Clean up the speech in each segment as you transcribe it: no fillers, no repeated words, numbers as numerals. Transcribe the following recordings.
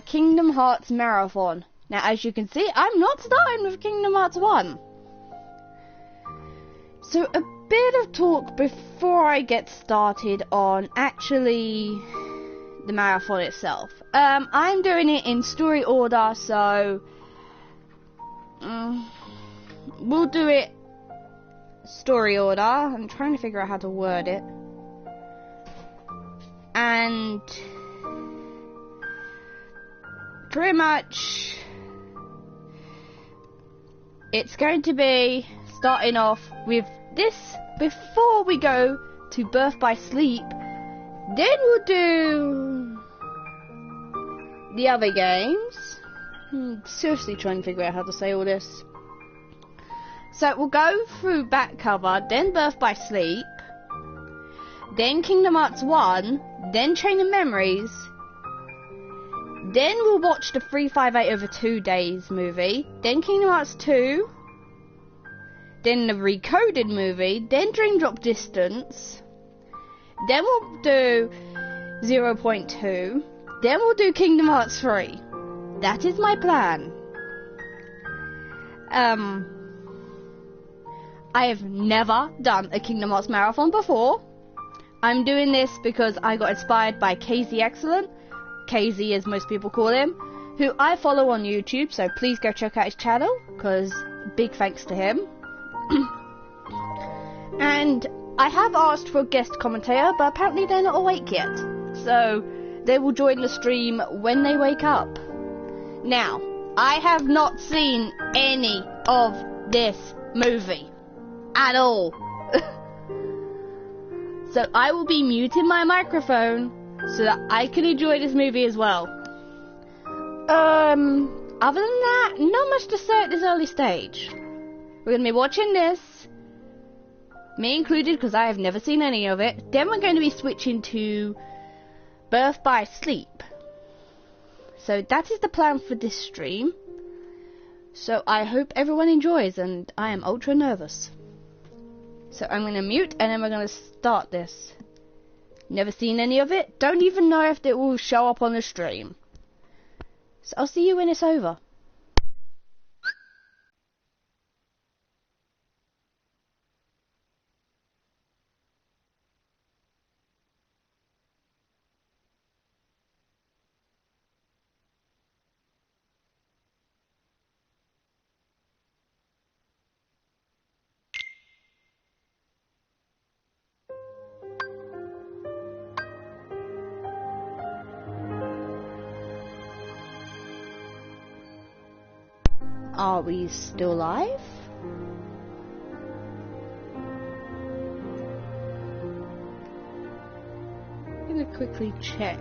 Kingdom Hearts Marathon. Now, as you can see, I'm not starting with Kingdom Hearts 1. So, a bit of talk before I get started on actually the marathon itself. I'm doing it in story order, so we'll do it story order. I'm trying to figure out how to word it. And pretty much it's going to be starting off with this before we go to Birth by Sleep. Then we'll do the other games. Seriously trying to figure out how to say all this. So we'll go through back cover, then Birth by Sleep, then Kingdom Hearts 1, then Chain of Memories, then we'll watch the 358 over 2 days movie, then Kingdom Hearts 2, then the Recoded movie, then Dream Drop Distance, then we'll do 0.2, then we'll do Kingdom Hearts 3. That is my plan. I have never done a Kingdom Hearts marathon before. I'm doing this because I got inspired by KZ Excellent, KZ as most people call him, who I follow on YouTube, so please go check out his channel, because big thanks to him. And I have asked for a guest commentator, but apparently they're not awake yet. So they will join the stream when they wake up. Now, I have not seen any of this movie at all. So I will be muting my microphone so that I can enjoy this movie as well. Other than that, not much to say at this early stage. We're going to be watching this, me included, because I have never seen any of it. Then we're going to be switching to Birth by Sleep. So that is the plan for this stream. So I hope everyone enjoys, and I am ultra nervous. So I'm going to mute, and then we're going to start this. Never seen any of it. Don't even know if it will show up on the stream. So I'll see you when it's over. Are we still live? I'm gonna quickly check.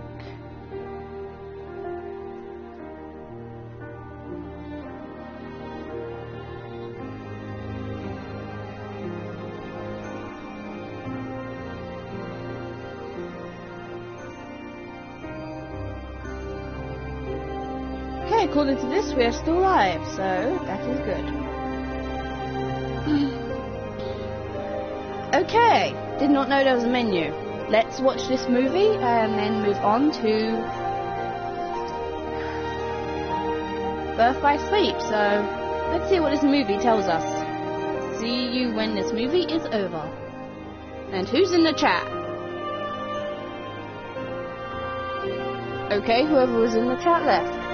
According to this, we are still live, so that is good. Okay, did not know there was a menu. Let's watch this movie and then move on to Birth by Sleep. So let's see what this movie tells us. See you when this movie is over. And who's in the chat? Okay, whoever was in the chat left.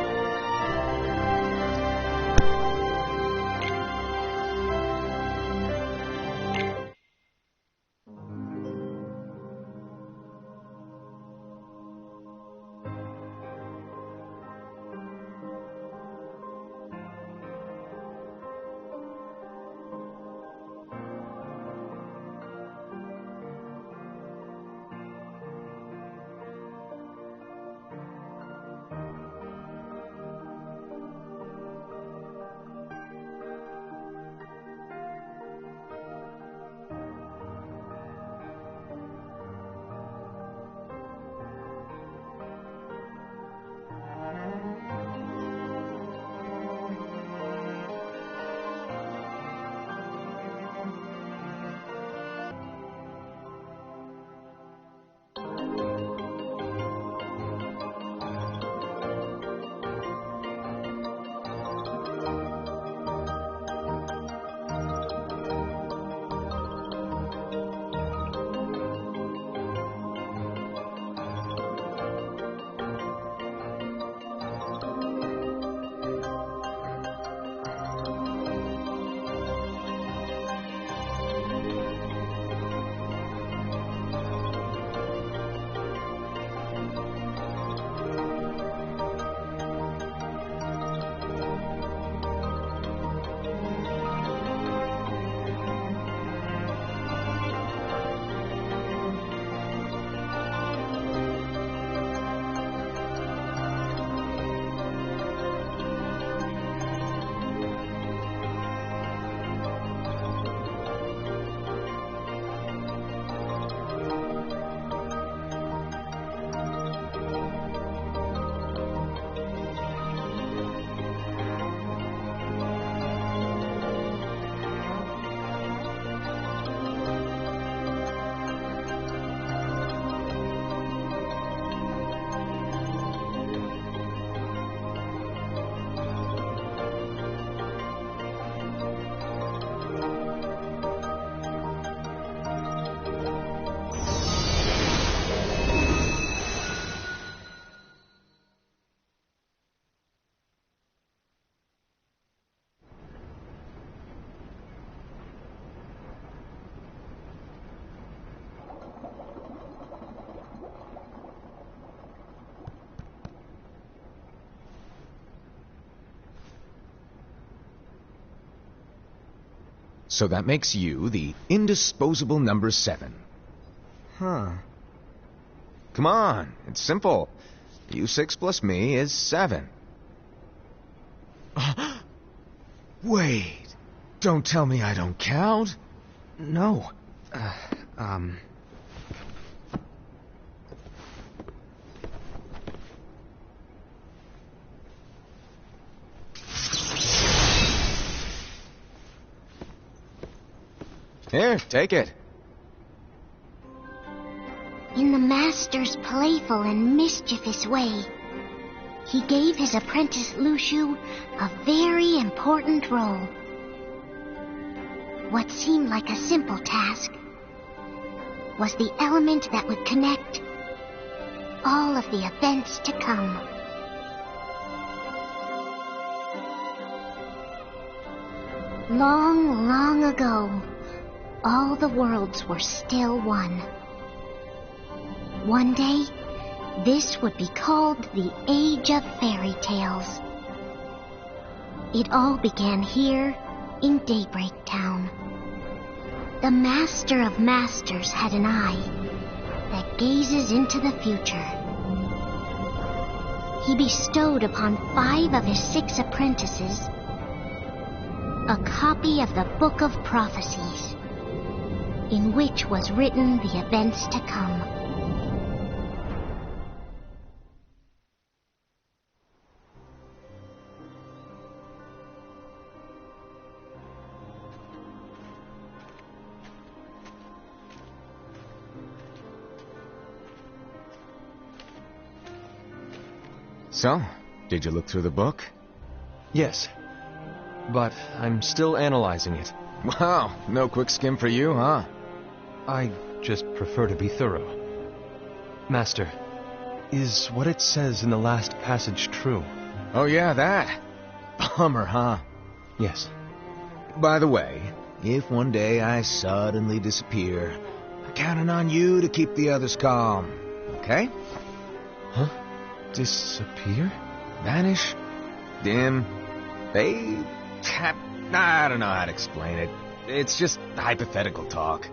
So that makes you the indisposable number 7. Huh. Come on, it's simple. You 6 plus me is 7. Wait, don't tell me I don't count. No. Here, take it. In the master's playful and mischievous way, he gave his apprentice Luciu a very important role. What seemed like a simple task was the element that would connect all of the events to come. Long, long ago, all the worlds were still one. One day, this would be called the Age of Fairy Tales. It all began here in Daybreak Town. The Master of Masters had an eye that gazes into the future. He bestowed upon 5 of his 6 apprentices a copy of the Book of Prophecies, in which was written the events to come. So, did you look through the book? Yes. But I'm still analyzing it. Wow, no quick skim for you, huh? I just prefer to be thorough. Master, is what it says in the last passage true? Oh yeah, that. Bummer, huh? Yes. By the way, if one day I suddenly disappear, I'm counting on you to keep the others calm, okay? Huh? Disappear? Vanish? Dim? Fade? I don't know how to explain it. It's just hypothetical talk.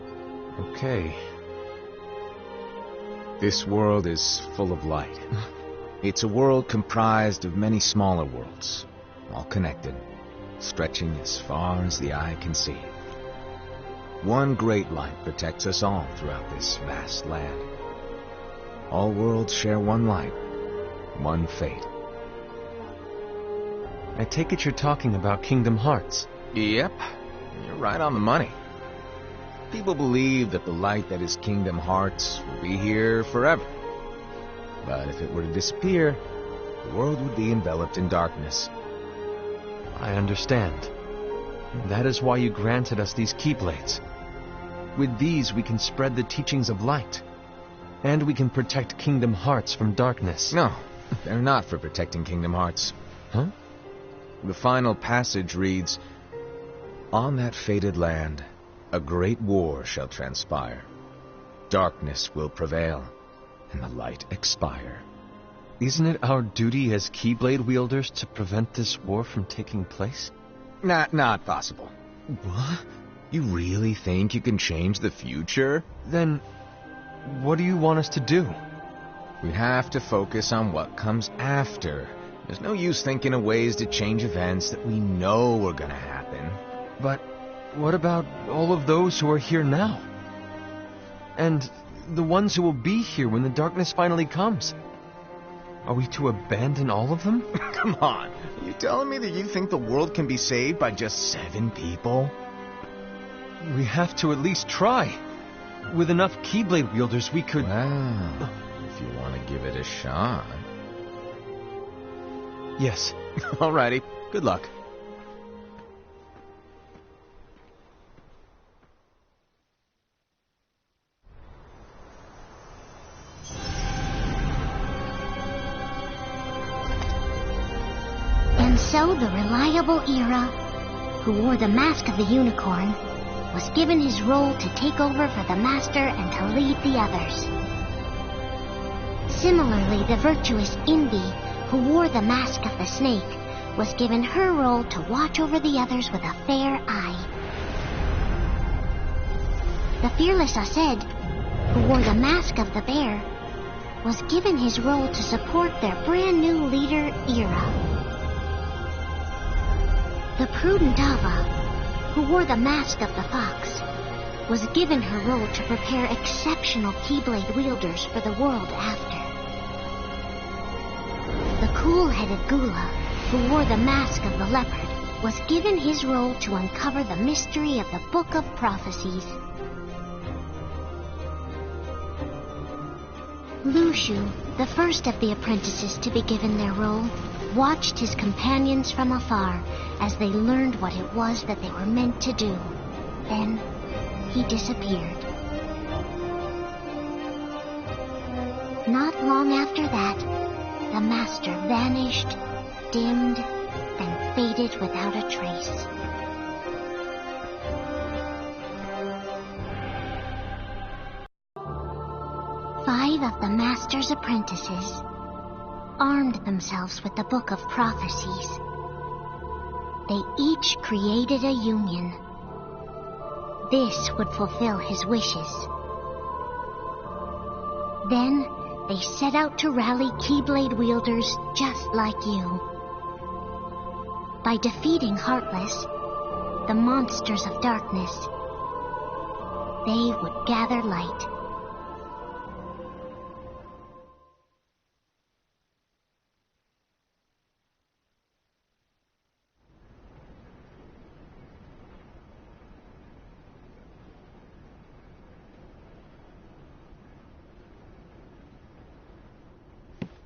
Okay. This world is full of light. It's a world comprised of many smaller worlds, all connected, stretching as far as the eye can see. One great light protects us all throughout this vast land. All worlds share one light, one fate. I take it you're talking about Kingdom Hearts. Yep, you're right on the money. People believe that the light that is Kingdom Hearts will be here forever. But if it were to disappear, the world would be enveloped in darkness. I understand. That is why you granted us these Keyblades. With these we can spread the teachings of light. And we can protect Kingdom Hearts from darkness. No, they're not for protecting Kingdom Hearts. Huh? The final passage reads, "On that fated land, a great war shall transpire. Darkness will prevail, and the light expire." Isn't it our duty as Keyblade wielders to prevent this war from taking place? Not possible. What? You really think you can change the future? Then, what do you want us to do? We have to focus on what comes after. There's no use thinking of ways to change events that we know are gonna happen. But what about all of those who are here now? And the ones who will be here when the darkness finally comes? Are we to abandon all of them? Come on, are you telling me that you think the world can be saved by just 7 people? We have to at least try. With enough Keyblade wielders, we could... Well, if you want to give it a shot. Yes. Alrighty, good luck. And so the reliable Era, who wore the mask of the unicorn, was given his role to take over for the Master and to lead the others. Similarly, the virtuous Invi, who wore the mask of the snake, was given her role to watch over the others with a fair eye. The fearless Ased, who wore the mask of the bear, was given his role to support their brand new leader, Ira. The prudent Ava, who wore the mask of the fox, was given her role to prepare exceptional Keyblade wielders for the world after. The cool-headed Gula, who wore the mask of the leopard, was given his role to uncover the mystery of the Book of Prophecies. Lushu, the first of the apprentices to be given their role, watched his companions from afar as they learned what it was that they were meant to do. Then, he disappeared. Not long after that, the master vanished, dimmed, and faded without a trace. Five of the master's apprentices armed themselves with the Book of Prophecies. They each created a union. This would fulfill his wishes. Then, they set out to rally Keyblade wielders just like you. By defeating Heartless, the monsters of darkness, they would gather light.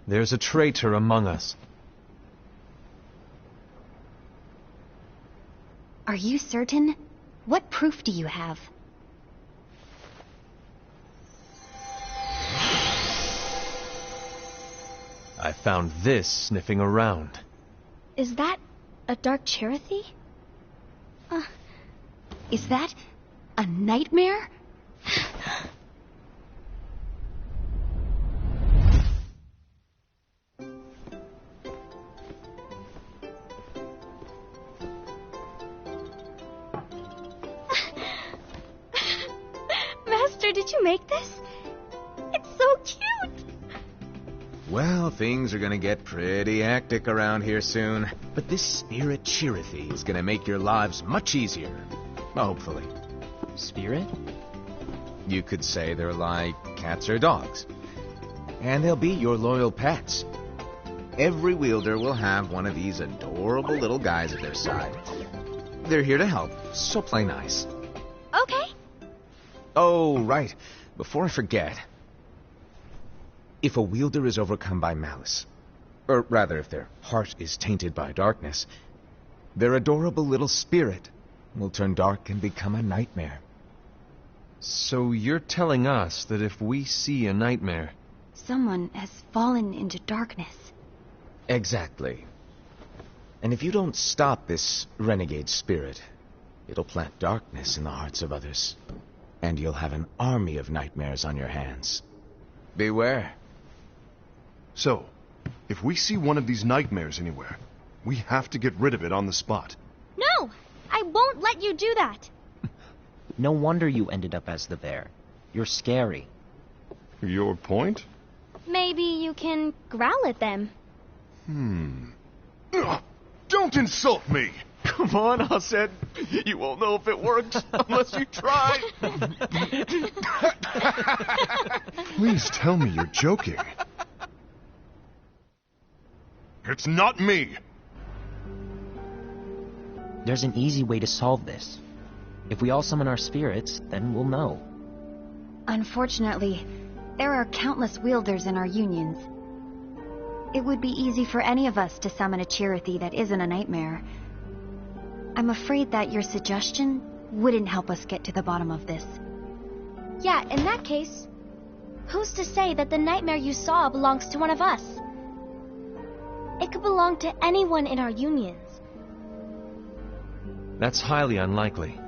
There's a traitor among us. Are you certain? What proof do you have? I found this sniffing around. Is that a dark Cherothy? Is that a nightmare? Did you make this? It's so cute! Well, things are gonna get pretty hectic around here soon. But this spirit Cherothy is gonna make your lives much easier. Hopefully. Spirit? You could say they're like cats or dogs. And they'll be your loyal pets. Every wielder will have one of these adorable little guys at their side. They're here to help, so play nice. Okay. Oh, right. Before I forget. If a wielder is overcome by malice, or rather if their heart is tainted by darkness, their adorable little spirit will turn dark and become a nightmare. So you're telling us that if we see a nightmare... Someone has fallen into darkness. Exactly. And if you don't stop this renegade spirit, it'll plant darkness in the hearts of others. And you'll have an army of nightmares on your hands. Beware. So, if we see one of these nightmares anywhere, we have to get rid of it on the spot. No! I won't let you do that! No wonder you ended up as the bear. You're scary. Your point? Maybe you can growl at them. Ugh, don't insult me! Come on, Ased. You won't know if it works unless you try. Please tell me you're joking. It's not me! There's an easy way to solve this. If we all summon our spirits, then we'll know. Unfortunately, there are countless wielders in our unions. It would be easy for any of us to summon a Cherothy that isn't a nightmare. I'm afraid that your suggestion wouldn't help us get to the bottom of this. Yeah, in that case, who's to say that the nightmare you saw belongs to one of us? It could belong to anyone in our unions. That's highly unlikely.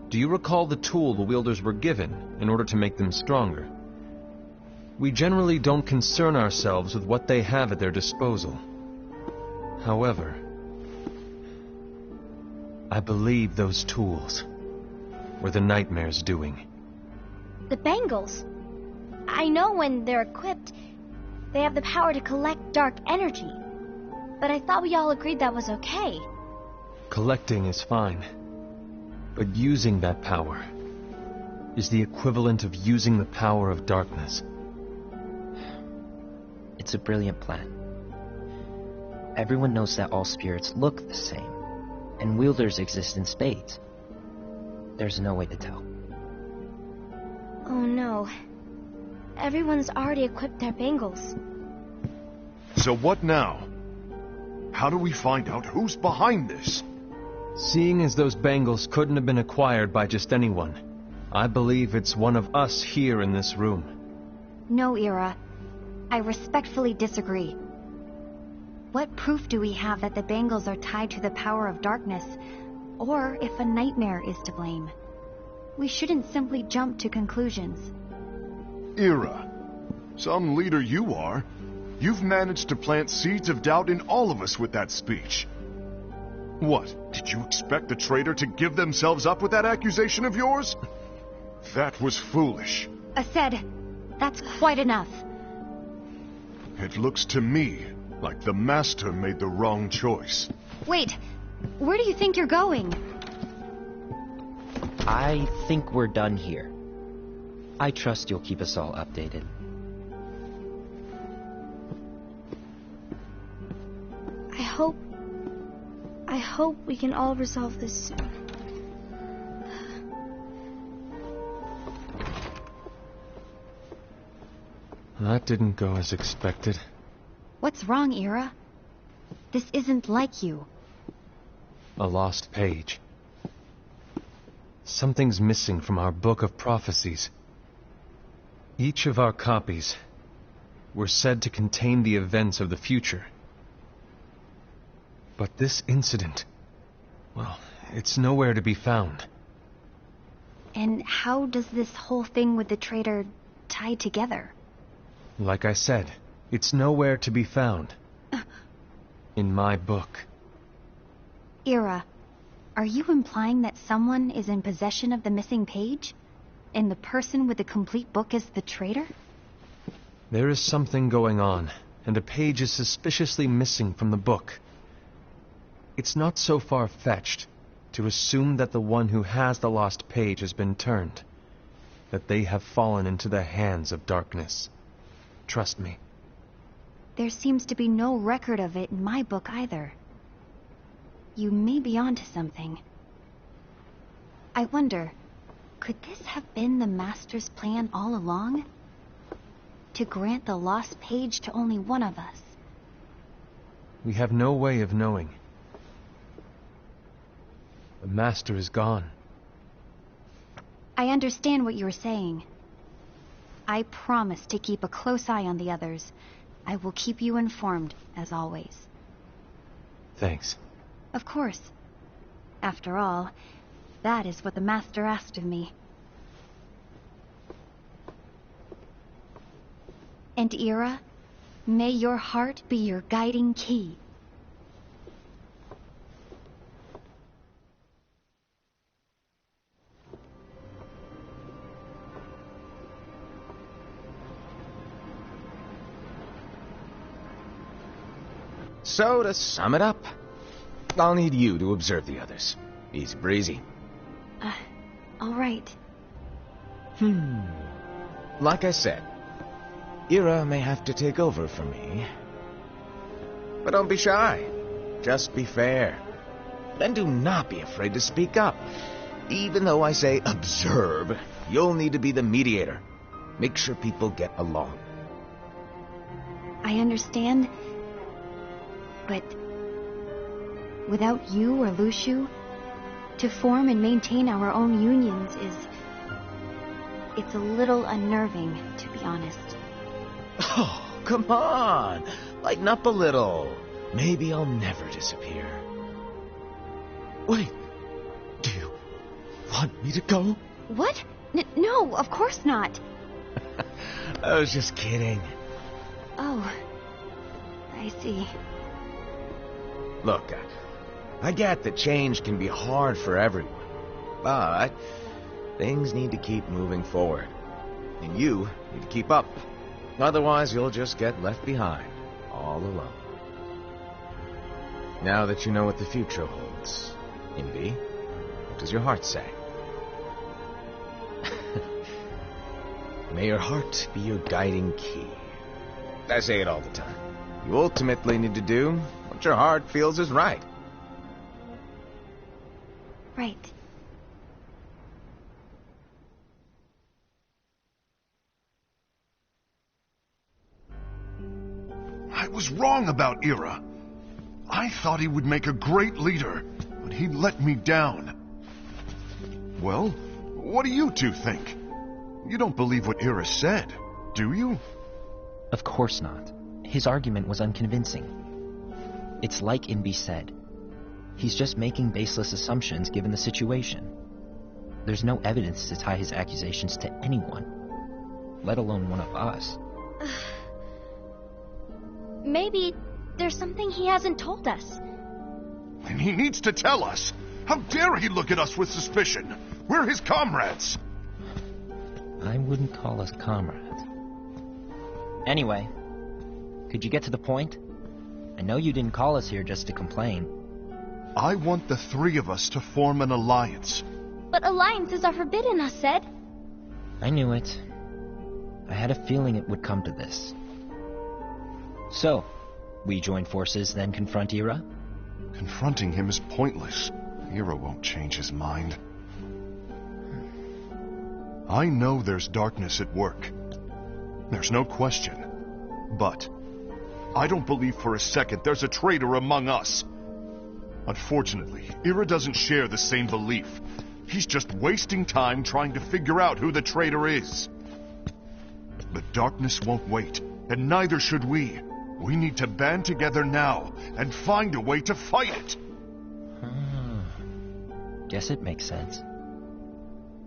Do you recall the tool the wielders were given in order to make them stronger? We generally don't concern ourselves with what they have at their disposal. However, I believe those tools were the nightmare's doing. The bangles. I know when they're equipped, they have the power to collect dark energy. But I thought we all agreed that was okay. Collecting is fine. But using that power is the equivalent of using the power of darkness. It's a brilliant plan. Everyone knows that all spirits look the same, and wielders exist in spades. There's no way to tell. Oh no. Everyone's already equipped their bangles. So what now? How do we find out who's behind this? Seeing as those bangles couldn't have been acquired by just anyone, I believe it's one of us here in this room. No, Ira. I respectfully disagree. What proof do we have that the bangles are tied to the power of darkness, or if a nightmare is to blame? We shouldn't simply jump to conclusions. Ira, some leader you are. You've managed to plant seeds of doubt in all of us with that speech. What, did you expect the traitor to give themselves up with that accusation of yours? That was foolish. Aced, that's quite enough. It looks to me like the Master made the wrong choice. Wait, where do you think you're going? I think we're done here. I trust you'll keep us all updated. I hope we can all resolve this soon. That didn't go as expected. What's wrong, Ira? This isn't like you. A lost page. Something's missing from our book of prophecies. Each of our copies were said to contain the events of the future. But this incident, well, it's nowhere to be found. And how does this whole thing with the traitor tie together? Like I said, it's nowhere to be found. In my book. Ira, are you implying that someone is in possession of the missing page? And the person with the complete book is the traitor? There is something going on, and a page is suspiciously missing from the book. It's not so far-fetched to assume that the one who has the lost page has been turned, that they have fallen into the hands of darkness. Trust me. There seems to be no record of it in my book either. You may be onto something. I wonder, could this have been the Master's plan all along? To grant the lost page to only one of us? We have no way of knowing. The Master is gone. I understand what you're saying. I promise to keep a close eye on the others. I will keep you informed, as always. Thanks. Of course. After all, that is what the Master asked of me. And Ira, may your heart be your guiding key. So, to sum it up, I'll need you to observe the others. Easy breezy. All right. Like I said, Ira may have to take over for me. But don't be shy. Just be fair. And do not be afraid to speak up. Even though I say observe, you'll need to be the mediator. Make sure people get along. I understand. But without you or Luciu, to form and maintain our own unions it's a little unnerving, to be honest. Oh, come on. Lighten up a little. Maybe I'll never disappear. Wait. Do you want me to go? What? No, of course not. I was just kidding. Oh, I see. Look, I get that change can be hard for everyone, but things need to keep moving forward. And you need to keep up. Otherwise, you'll just get left behind, all alone. Now that you know what the future holds, Envy, what does your heart say? May your heart be your guiding key. I say it all the time. You ultimately need to do what your heart feels is right. Right. I was wrong about Ira. I thought he would make a great leader, but he let me down. Well, what do you two think? You don't believe what Ira said, do you? Of course not. His argument was unconvincing. It's like Inby said. He's just making baseless assumptions given the situation. There's no evidence to tie his accusations to anyone, let alone one of us. Maybe there's something he hasn't told us. And he needs to tell us. How dare he look at us with suspicion? We're his comrades. I wouldn't call us comrades. Anyway, could you get to the point? I know you didn't call us here just to complain. I want the three of us to form an alliance. But alliances are forbidden, us said. I knew it. I had a feeling it would come to this. So, we join forces, then confront Ira? Confronting him is pointless. Ira won't change his mind. I know there's darkness at work. There's no question. But I don't believe for a second there's a traitor among us. Unfortunately, Ira doesn't share the same belief. He's just wasting time trying to figure out who the traitor is. But darkness won't wait, and neither should we. We need to band together now and find a way to fight it. Guess it makes sense.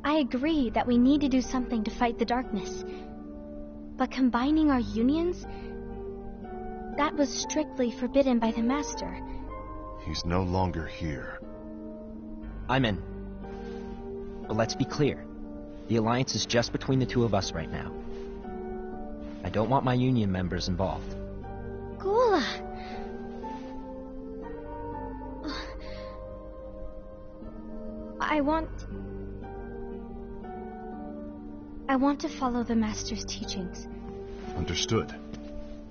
I agree that we need to do something to fight the darkness. But combining our unions? That was strictly forbidden by the Master. He's no longer here. I'm in. But let's be clear. The alliance is just between the two of us right now. I don't want my union members involved. Gula! I want to follow the Master's teachings. Understood.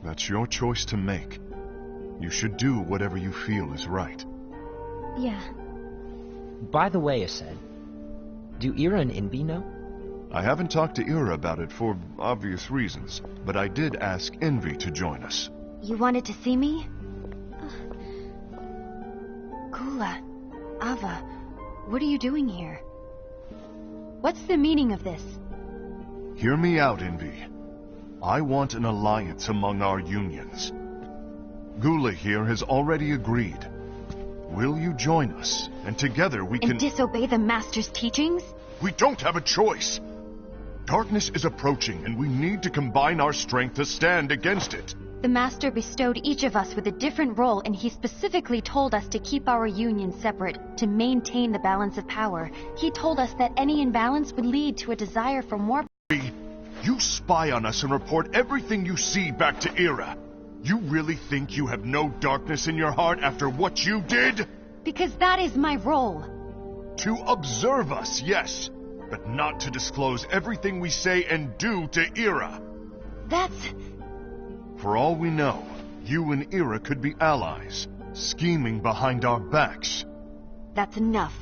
That's your choice to make. You should do whatever you feel is right. Yeah. By the way, Ased, do Ira and Inby know? I haven't talked to Ira about it for obvious reasons, but I did ask Envy to join us. You wanted to see me? Kula, Ava, what are you doing here? What's the meaning of this? Hear me out, Envy. I want an alliance among our unions. Gula here has already agreed. Will you join us? And together we can... And disobey the Master's teachings? We don't have a choice. Darkness is approaching, and we need to combine our strength to stand against it. The Master bestowed each of us with a different role, and he specifically told us to keep our union separate, to maintain the balance of power. He told us that any imbalance would lead to a desire for more... You spy on us and report everything you see back to Ira. You really think you have no darkness in your heart after what you did? Because that is my role. To observe us, yes, but not to disclose everything we say and do to Ira. That's... For all we know, you and Ira could be allies, scheming behind our backs. That's enough.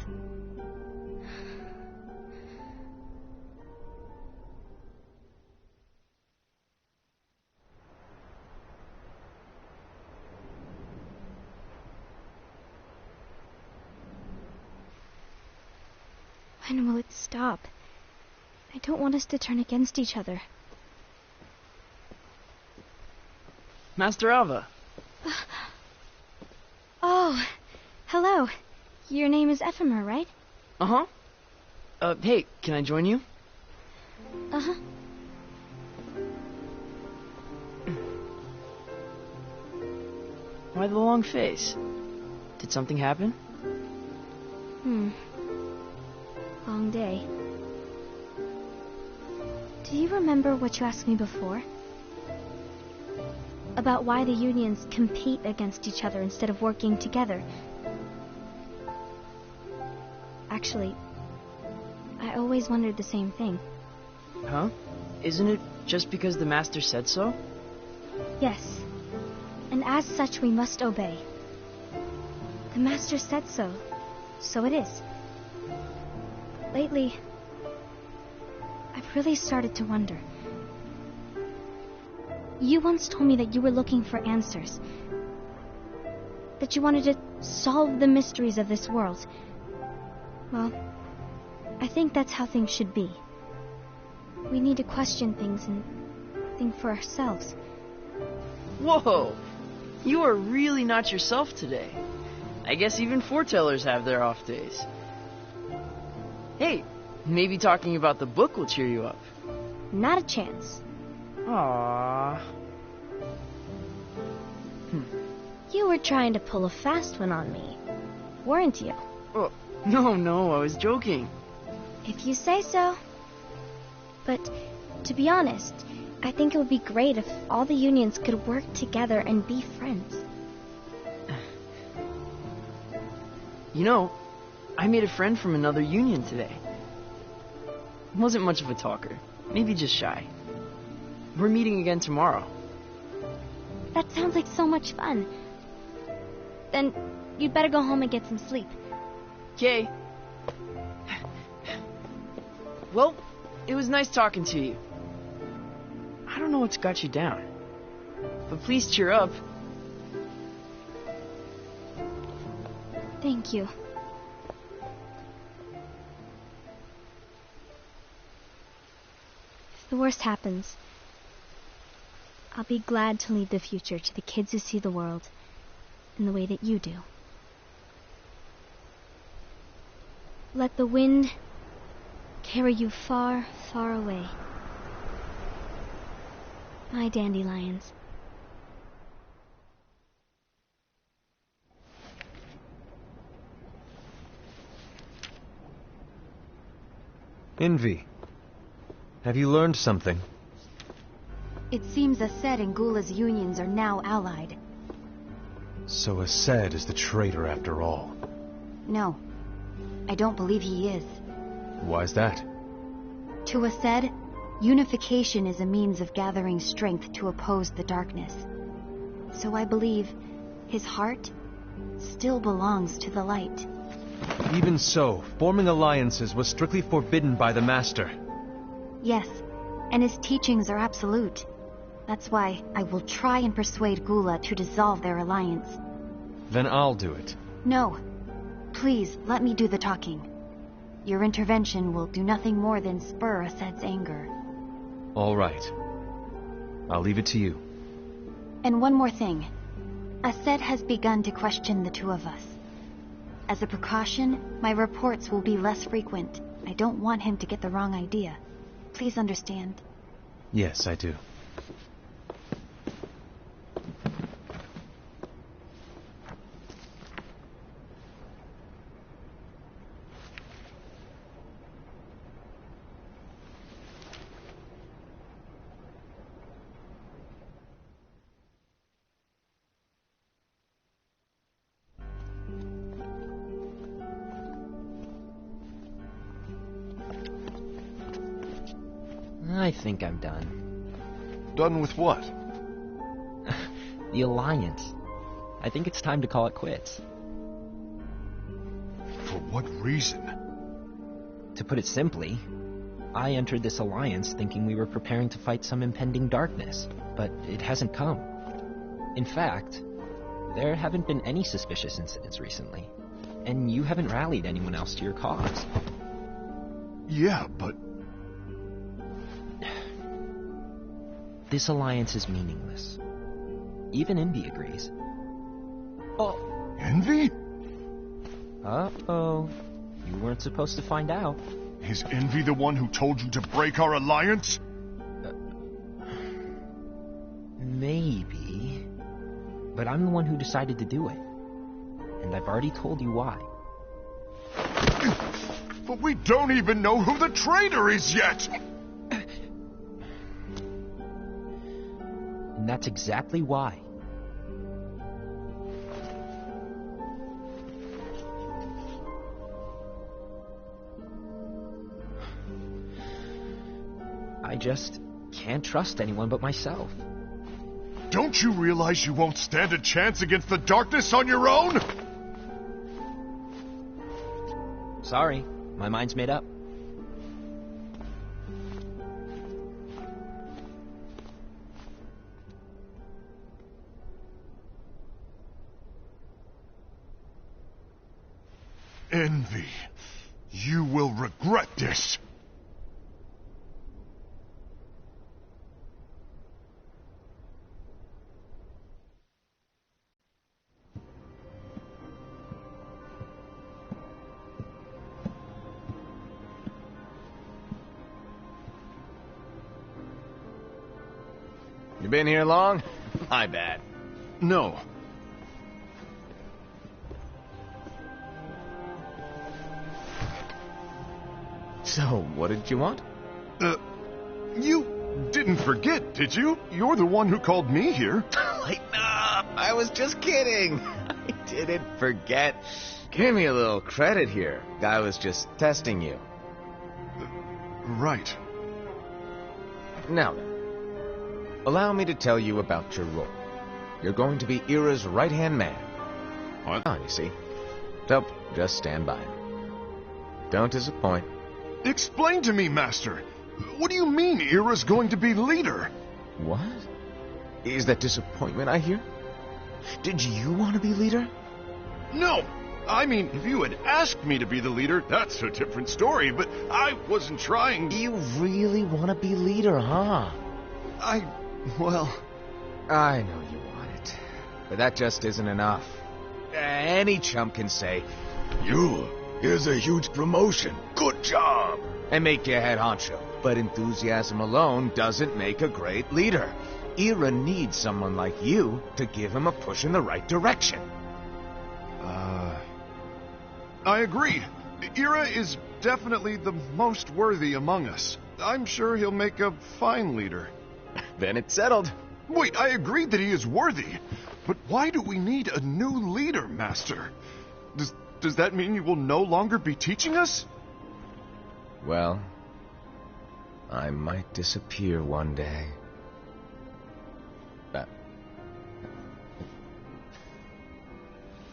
When will it stop? I don't want us to turn against each other. Master Ava. Oh, hello. Your name is Ephemer, right? Uh-huh. Hey, can I join you? Uh-huh. Why the long face? Did something happen? Long day. Do you remember what you asked me before? About why the unions compete against each other instead of working together. Actually, I always wondered the same thing. Huh? Isn't it just because the Master said so? Yes. And as such, we must obey. The Master said so. So it is. Lately, I've really started to wonder. You once told me that you were looking for answers. That you wanted to solve the mysteries of this world. Well, I think that's how things should be. We need to question things and think for ourselves. Whoa! You are really not yourself today. I guess even foretellers have their off days. Hey, maybe talking about the book will cheer you up. Not a chance. Aww. You were trying to pull a fast one on me, weren't you? Oh, no, I was joking. If you say so. But, to be honest, I think it would be great if all the unions could work together and be friends. You know, I made a friend from another union today. Wasn't much of a talker, maybe just shy. We're meeting again tomorrow. That sounds like so much fun. Then, you'd better go home and get some sleep. Okay. Well, it was nice talking to you. I don't know what's got you down, but please cheer up. Thank you. If the worst happens, I'll be glad to leave the future to the kids who see the world in the way that you do. Let the wind carry you far, far away. My dandelions. Envy, have you learned something? It seems Ased and Gula's unions are now allied. So Ased is the traitor after all. No, I don't believe he is. Why's that? To Ased, unification is a means of gathering strength to oppose the darkness. So I believe his heart still belongs to the light. Even so, forming alliances was strictly forbidden by the Master. Yes, and his teachings are absolute. That's why I will try and persuade Gula to dissolve their alliance. Then I'll do it. No. Please, let me do the talking. Your intervention will do nothing more than spur Ased's anger. All right. I'll leave it to you. And one more thing. Ased has begun to question the two of us. As a precaution, my reports will be less frequent. I don't want him to get the wrong idea. Please understand. Yes, I do. I think I'm done. Done with what? The Alliance. I think it's time to call it quits. For what reason? To put it simply, I entered this alliance thinking we were preparing to fight some impending darkness, but it hasn't come. In fact, there haven't been any suspicious incidents recently, and you haven't rallied anyone else to your cause. Yeah, but... This alliance is meaningless. Even Envy agrees. Oh. Envy? Uh-oh. You weren't supposed to find out. Is Envy the one who told you to break our alliance? Maybe. But I'm the one who decided to do it. And I've already told you why. But we don't even know who the traitor is yet! and that's exactly why. I just can't trust anyone but myself. Don't you realize you won't stand a chance against the darkness on your own? Sorry, my mind's made up. Envy. You will regret this. You been here long? My bad. No. So, what did you want? You didn't forget, did you? You're the one who called me here. Lighten up! I was just kidding. I didn't forget. Give me a little credit here. I was just testing you. Right. Now then, allow me to tell you about your role. You're going to be Ira's right-hand man. What? Oh, you see. So, just stand by. Don't disappoint. Explain to me, Master. What do you mean Ira's going to be leader? What? Is that disappointment I hear? Did you want to be leader? No! I mean, if you had asked me to be the leader, that's a different story, but I wasn't trying... You really want to be leader, huh? Well... I know you want it, but that just isn't enough. Any chump can say, here's a huge promotion, good job, and make you head honcho. But enthusiasm alone doesn't make a great leader. Ira needs someone like you to give him a push in the right direction. I agree. Ira is definitely the most worthy among us. I'm sure he'll make a fine leader. Then it's settled. Wait, I agree that he is worthy. But why do we need a new leader, Master? Does that mean you will no longer be teaching us? Well, I might disappear one day.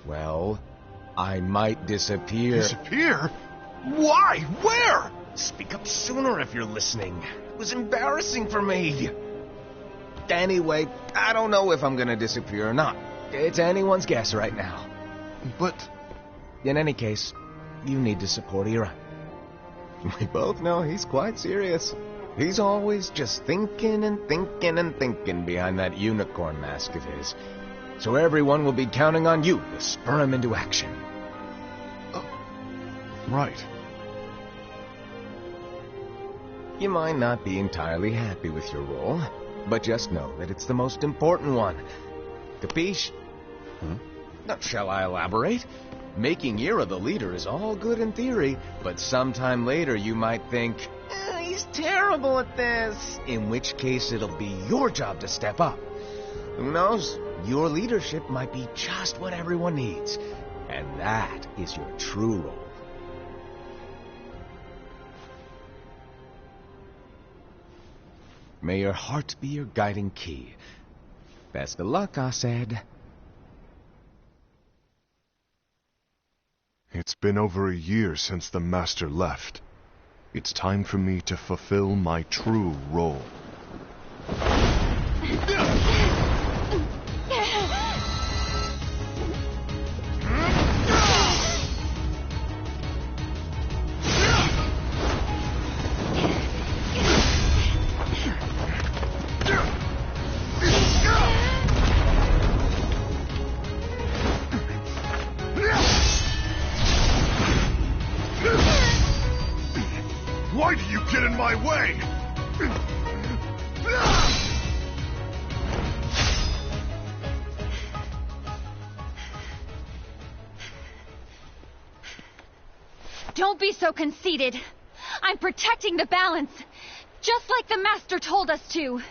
Well, I might disappear. Disappear? Why? Where? Speak up sooner if you're listening. It was embarrassing for me. Anyway, I don't know if I'm gonna disappear or not. It's anyone's guess right now. But... In any case, you need to support Ira. We both know he's quite serious. He's always just thinking and thinking and thinking behind that unicorn mask of his. So everyone will be counting on you to spur him into action. Right. You might not be entirely happy with your role, but just know that it's the most important one. Capiche? Now, shall I elaborate? Making Ira the leader is all good in theory, but sometime later you might think, he's terrible at this, in which case it'll be your job to step up. Who knows? Your leadership might be just what everyone needs, and that is your true role. May your heart be your guiding key. Best of luck, I said. It's been over a year since the Master left. It's time for me to fulfill my true role. Why do you get in my way? Don't be so conceited. I'm protecting the balance, just like the Master told us to.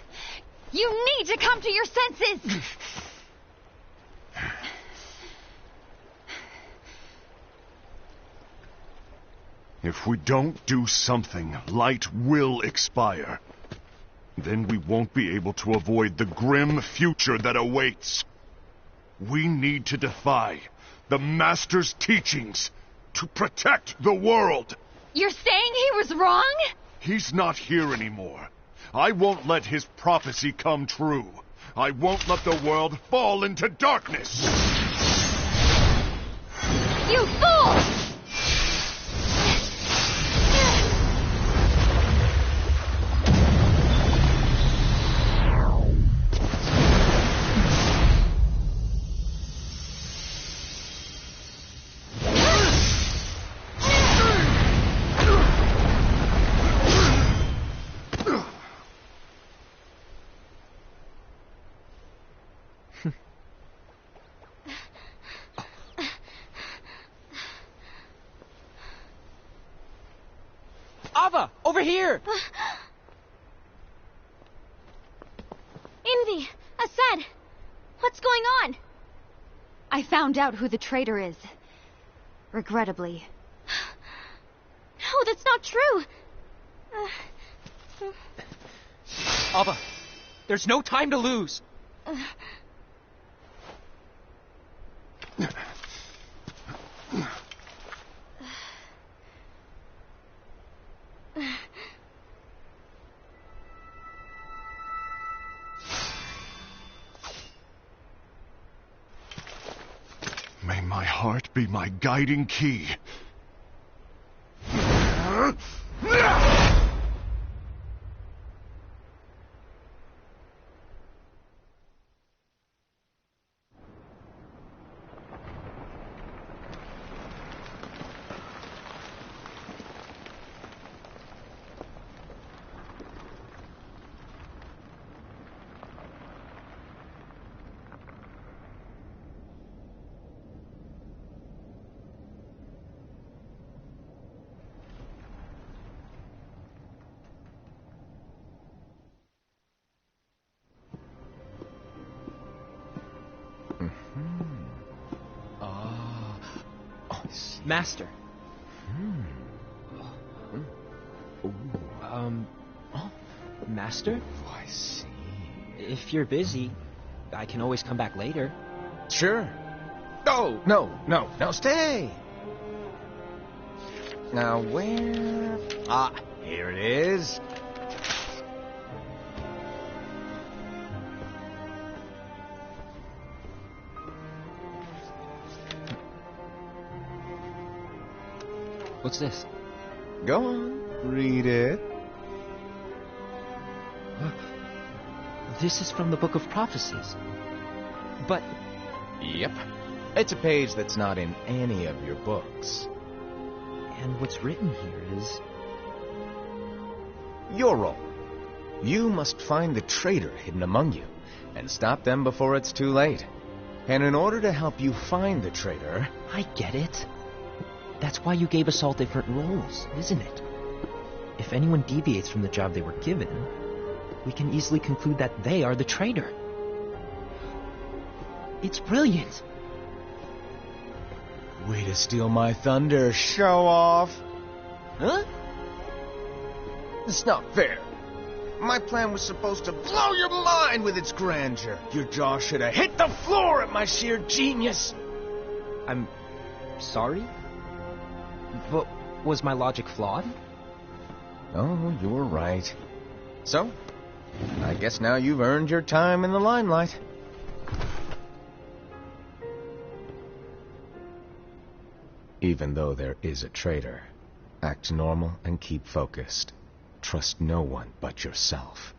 You need to come to your senses! If we don't do something, light will expire. Then we won't be able to avoid the grim future that awaits. We need to defy the Master's teachings to protect the world. You're saying he was wrong? He's not here anymore. I won't let his prophecy come true. I won't let the world fall into darkness. You fool! Ava, over here! Envy! Assad! What's going on? I found out who the traitor is. Regrettably. No, that's not true! Ava, there's no time to lose. May my heart be my guiding key. Master. Master? Oh, I see. If you're busy, I can always come back later. Sure. Oh, no, stay. Now, where... Ah, here it is. What's this? Go on, read it. This is from the Book of Prophecies. But... Yep. It's a page that's not in any of your books. And what's written here is... Your role. You must find the traitor hidden among you, and stop them before it's too late. And in order to help you find the traitor... I get it. That's why you gave us all different roles, isn't it? If anyone deviates from the job they were given, we can easily conclude that they are the traitor. It's brilliant. Way to steal my thunder, show off. Huh? It's not fair. My plan was supposed to blow your mind with its grandeur. Your jaw should have hit the floor at my sheer genius. I'm sorry? But was my logic flawed? Oh, you were right. So, I guess now you've earned your time in the limelight. Even though there is a traitor, act normal and keep focused. Trust no one but yourself.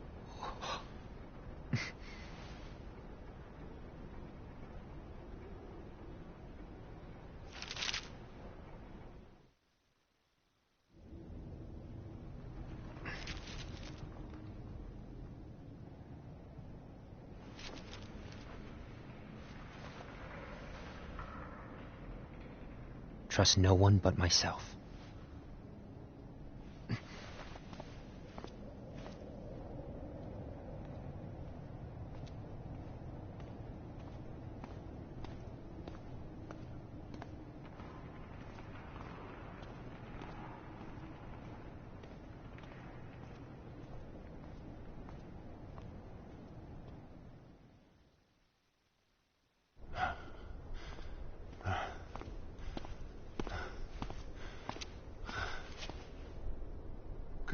Trust no one but myself.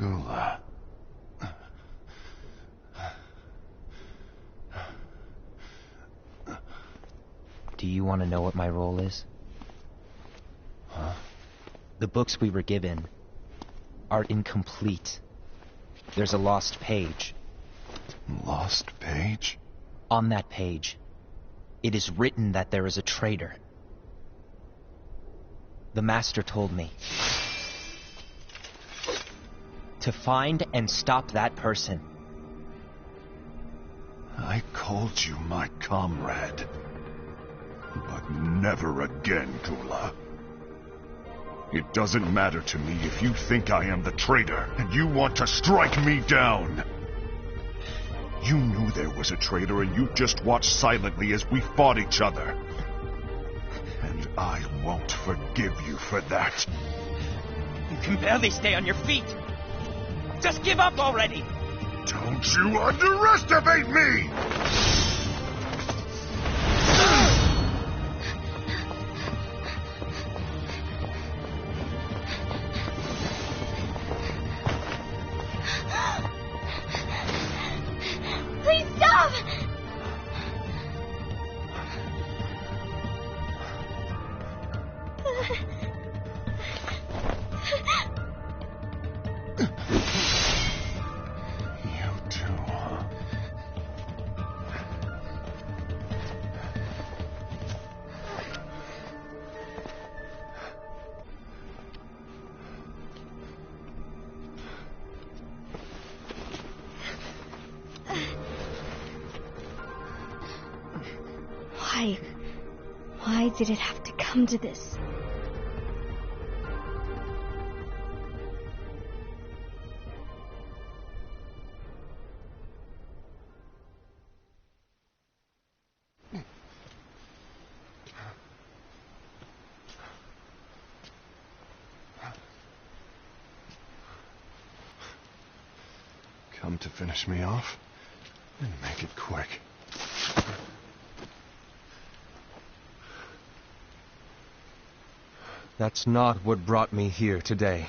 Gula. Do you want to know what my role is? Huh? The books we were given are incomplete. There's a lost page. Lost page? On that page, it is written that there is a traitor. The Master told me to find and stop that person. I called you my comrade. But never again, Gula. It doesn't matter to me if you think I am the traitor, and you want to strike me down. You knew there was a traitor, and you just watched silently as we fought each other. And I won't forgive you for that. You can barely stay on your feet. Just give up already! Don't you underestimate me! Please stop! You too, huh? Why did it have to come to this? Come to finish me off? And make it quick. That's not what brought me here today.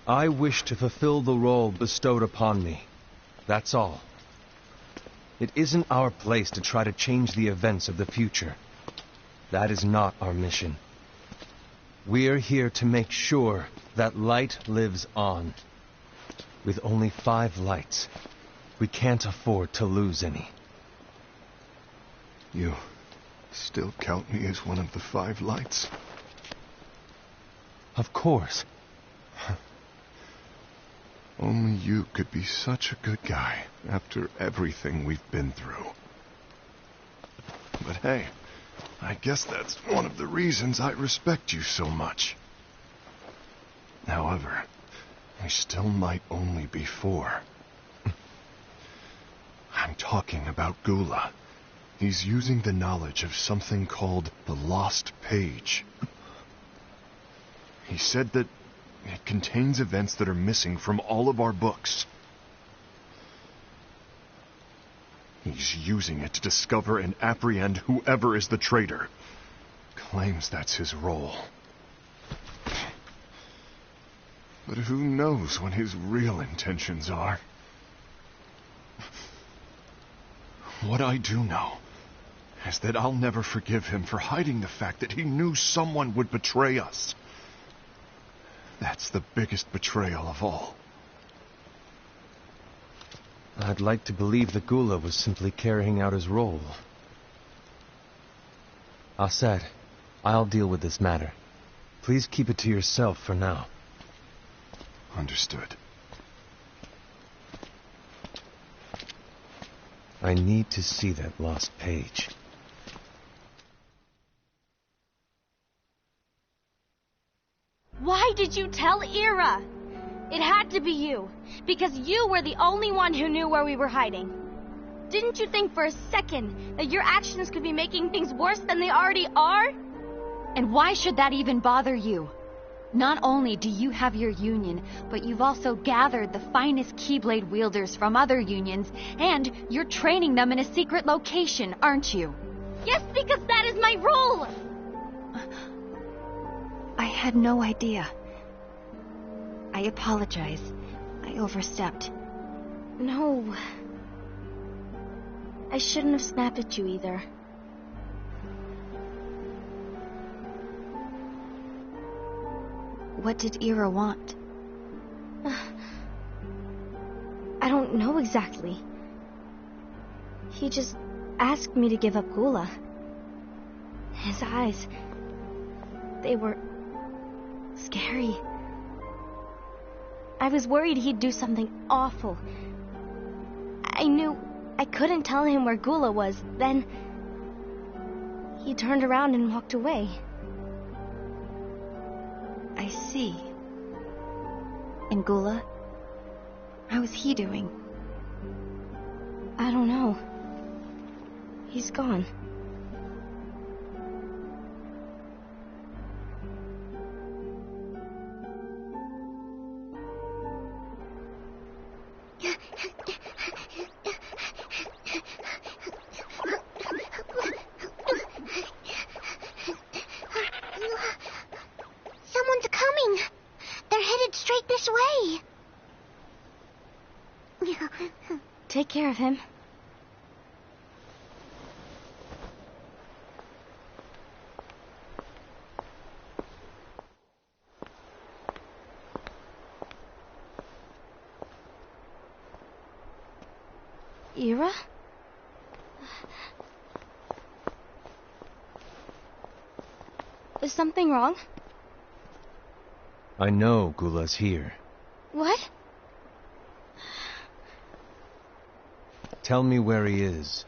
I wish to fulfill the role bestowed upon me. That's all. It isn't our place to try to change the events of the future. That is not our mission. We're here to make sure that light lives on. With only 5 lights, we can't afford to lose any. You still count me as one of the 5 lights? Of course. Only you could be such a good guy after everything we've been through. But hey, I guess that's one of the reasons I respect you so much. However, we still might only be 4. I'm talking about Gula. He's using the knowledge of something called the Lost Page. He said that it contains events that are missing from all of our books. He's using it to discover and apprehend whoever is the traitor. Claims that's his role. But who knows what his real intentions are? What I do know is that I'll never forgive him for hiding the fact that he knew someone would betray us. That's the biggest betrayal of all. I'd like to believe that Gula was simply carrying out his role. Aset, I'll deal with this matter. Please keep it to yourself for now. Understood. I need to see that lost page. Why did you tell Ira? It had to be you, because you were the only one who knew where we were hiding. Didn't you think for a second that your actions could be making things worse than they already are? And why should that even bother you? Not only do you have your union, but you've also gathered the finest Keyblade wielders from other unions, and you're training them in a secret location, aren't you? Yes, because that is my role! I had no idea. I I apologize. I overstepped. No. I shouldn't have snapped at you either. What did Ira want? I don't know exactly. He just asked me to give up Gula. His eyes, they were scary. I was worried he'd do something awful. I knew I couldn't tell him where Gula was. Then he turned around and walked away. I see. And Gula? How is he doing? I don't know. He's gone. Someone's coming. They're headed straight this way. Take care of him. Ira? Is something wrong? I know Gula's here. What? Tell me where he is.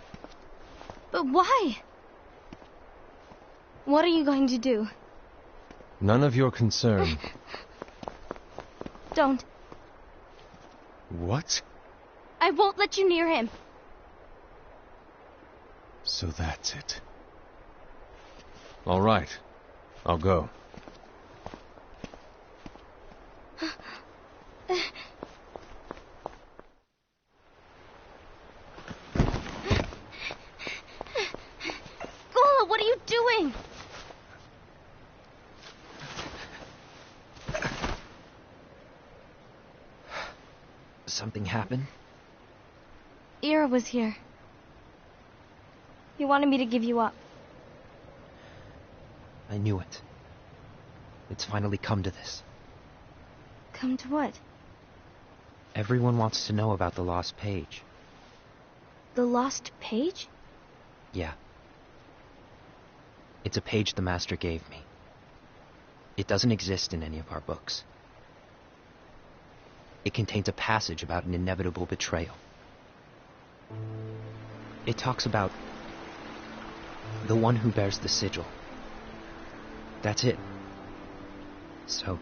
But why? What are you going to do? None of your concern. Don't. What? I won't let you near him. So that's it. All right. I'll go. Gula, what are you doing? Something happened? Ira was here. He wanted me to give you up. I knew it. It's finally come to this. Come to what? Everyone wants to know about the lost page. The lost page? Yeah. It's a page the Master gave me. It doesn't exist in any of our books. It contains a passage about an inevitable betrayal. It talks about the one who bears the sigil. That's it. So,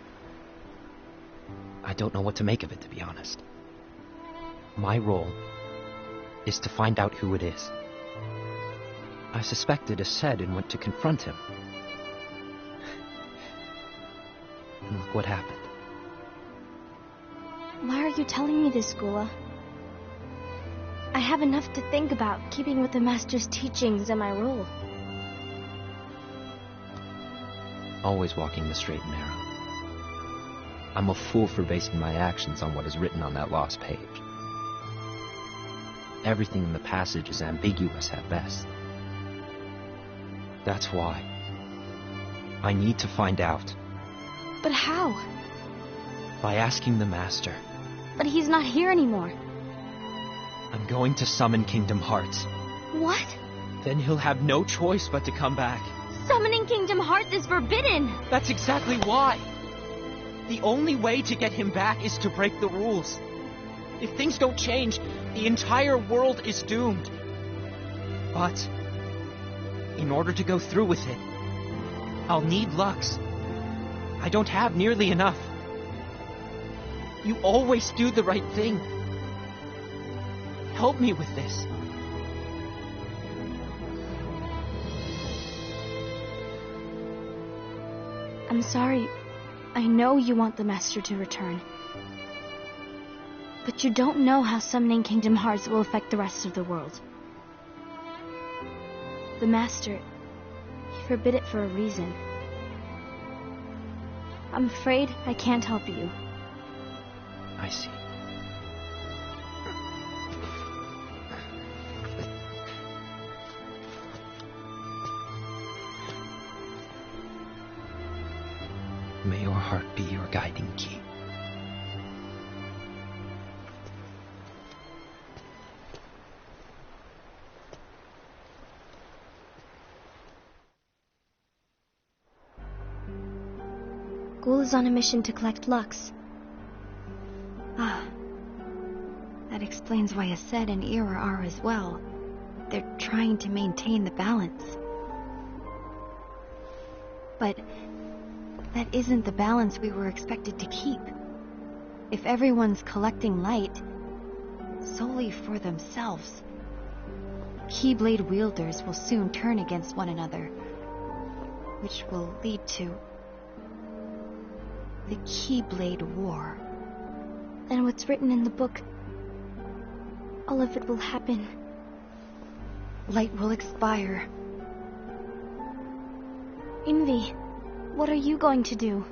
I don't know what to make of it, to be honest. My role is to find out who it is. I suspected Ased and went to confront him. And look what happened. Why are you telling me this, Gula? I have enough to think about, keeping with the Master's teachings and my role. Always walking the straight and narrow. I'm a fool for basing my actions on what is written on that lost page. Everything in the passage is ambiguous at best. That's why I need to find out. But how? By asking the Master. But he's not here anymore. I'm going to summon Kingdom Hearts. What? Then he'll have no choice but to come back. Summoning Kingdom Hearts is forbidden! That's exactly why. The only way to get him back is to break the rules. If things don't change, the entire world is doomed. But in order to go through with it, I'll need Lux. I don't have nearly enough. You always do the right thing. Help me with this. I'm sorry. I know you want the Master to return. But you don't know how summoning Kingdom Hearts will affect the rest of the world. The Master, he forbid it for a reason. I'm afraid I can't help you. I see. May your heart be your guiding key. Ghoul is on a mission to collect Lux. Ah. That explains why Ased and Ira are as well. They're trying to maintain the balance. But that isn't the balance we were expected to keep. If everyone's collecting light solely for themselves, Keyblade wielders will soon turn against one another, which will lead to the Keyblade War. And what's written in the book, all of it will happen. Light will expire. Envy, what are you going to do?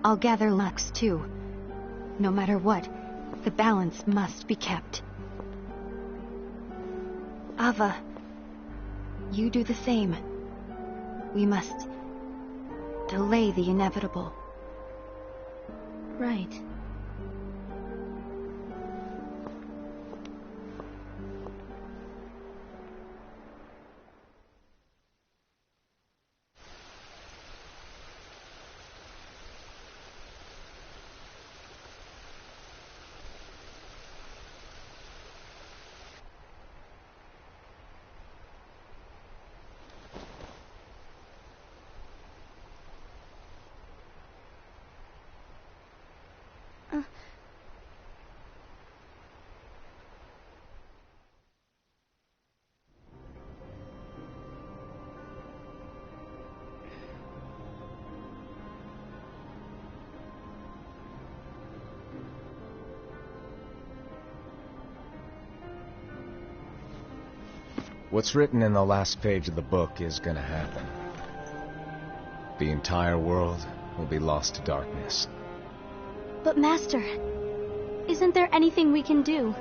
I'll gather Lux too. No matter what, the balance must be kept. Ava, you do the same. We must delay the inevitable. Right. What's written in the last page of the book is gonna happen. The entire world will be lost to darkness. But Master, isn't there anything we can do?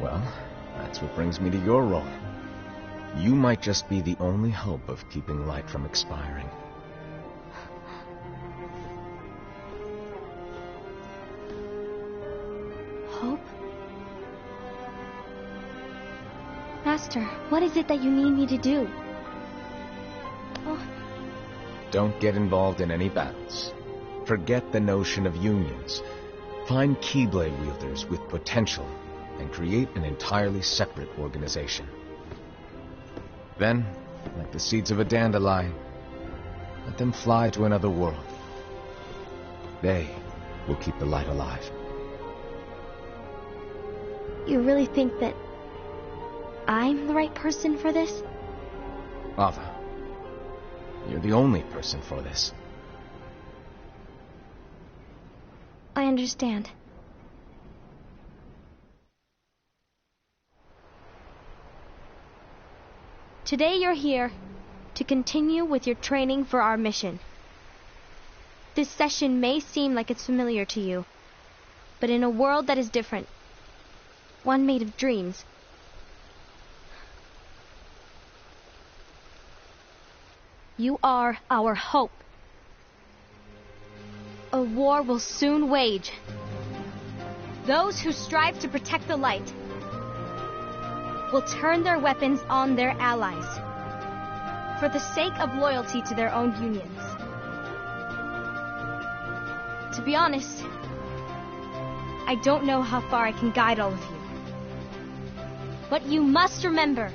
Well, that's what brings me to your role. You might just be the only hope of keeping light from expiring. Hope? Master, what is it that you need me to do? Oh. Don't get involved in any battles. Forget the notion of unions. Find Keyblade wielders with potential and create an entirely separate organization. Then, like the seeds of a dandelion, let them fly to another world. They will keep the light alive. You really think that I'm the right person for this? Ava, you're the only person for this. I understand. Today you're here to continue with your training for our mission. This session may seem like it's familiar to you, but in a world that is different, one made of dreams, you are our hope. A war will soon wage. Those who strive to protect the light will turn their weapons on their allies for the sake of loyalty to their own unions. To be honest, I don't know how far I can guide all of you. What you must remember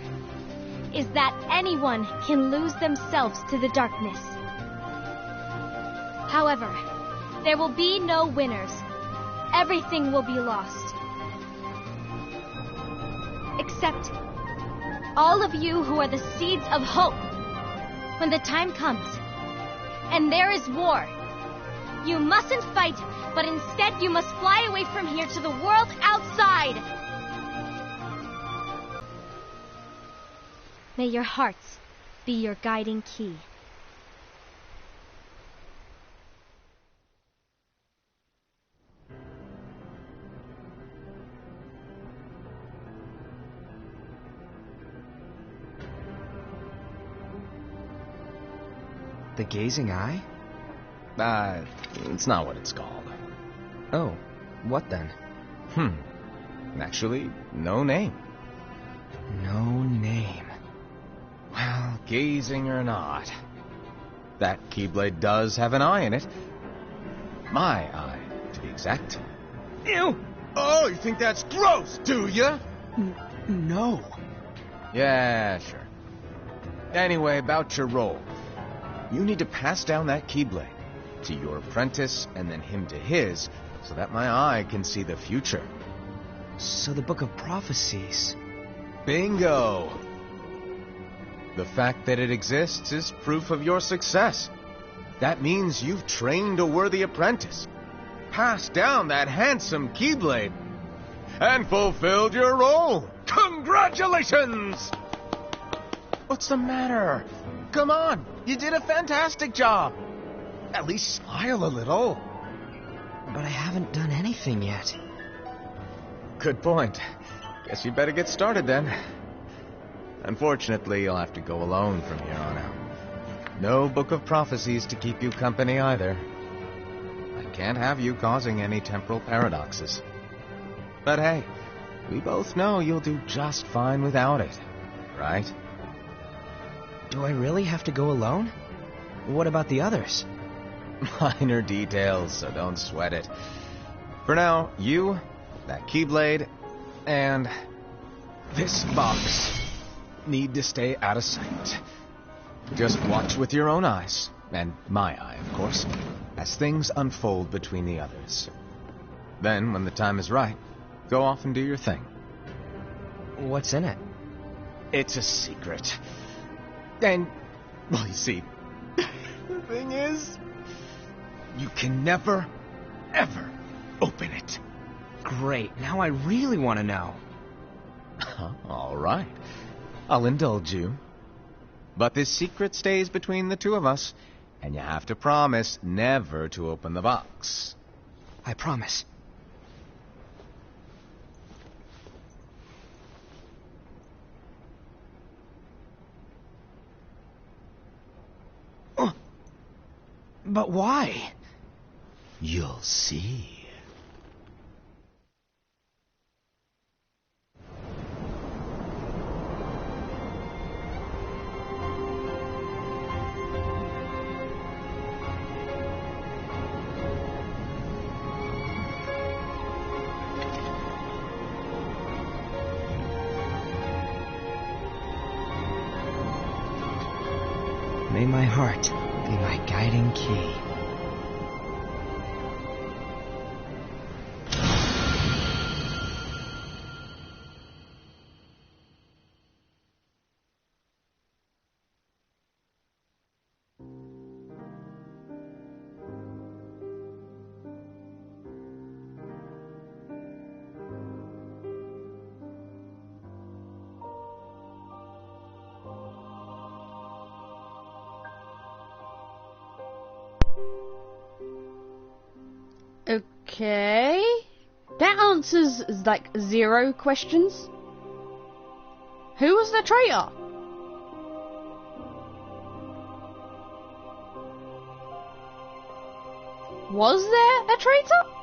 is that anyone can lose themselves to the darkness. However, there will be no winners. Everything will be lost. Except all of you who are the seeds of hope. When the time comes, and there is war, you mustn't fight, but instead you must fly away from here to the world outside. May your hearts be your guiding key. The gazing eye? It's not what it's called. Oh, what then? Actually, no name. No name. Well, gazing or not, that Keyblade does have an eye in it. My eye, to be exact. Ew! Oh, you think that's gross, do ya? No. Yeah, sure. Anyway, about your role. You need to pass down that Keyblade to your apprentice and then him to his, so that my eye can see the future. So the Book of Prophecies... Bingo! The fact that it exists is proof of your success. That means you've trained a worthy apprentice, passed down that handsome Keyblade, and fulfilled your role. Congratulations! What's the matter? Come on, you did a fantastic job. At least smile a little. But I haven't done anything yet. Good point. Guess you better get started then. Unfortunately, you'll have to go alone from here on out. No Book of Prophecies to keep you company either. I can't have you causing any temporal paradoxes. But hey, we both know you'll do just fine without it, right? Do I really have to go alone? What about the others? Minor details, so don't sweat it. For now, you, that Keyblade, and this box need to stay out of sight. Just watch with your own eyes, and my eye, of course, as things unfold between the others. Then, when the time is right, go off and do your thing. What's in it? It's a secret. And, well, you see, the thing is, you can never, ever open it. Great, now I really want to know. All right. I'll indulge you. But this secret stays between the two of us, and you have to promise never to open the box. I promise. But why? You'll see. May my heart be my guiding key. Okay. That answers, like, 0 questions. Who was the traitor? Was there a traitor?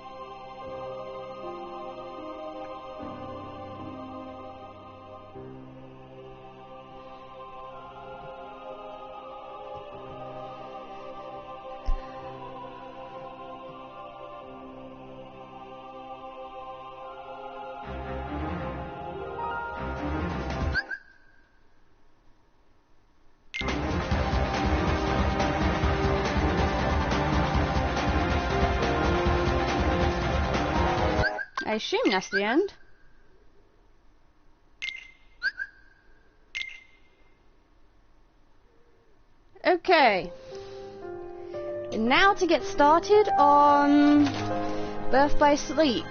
I assume that's the end. Okay. And now to get started on Birth by Sleep.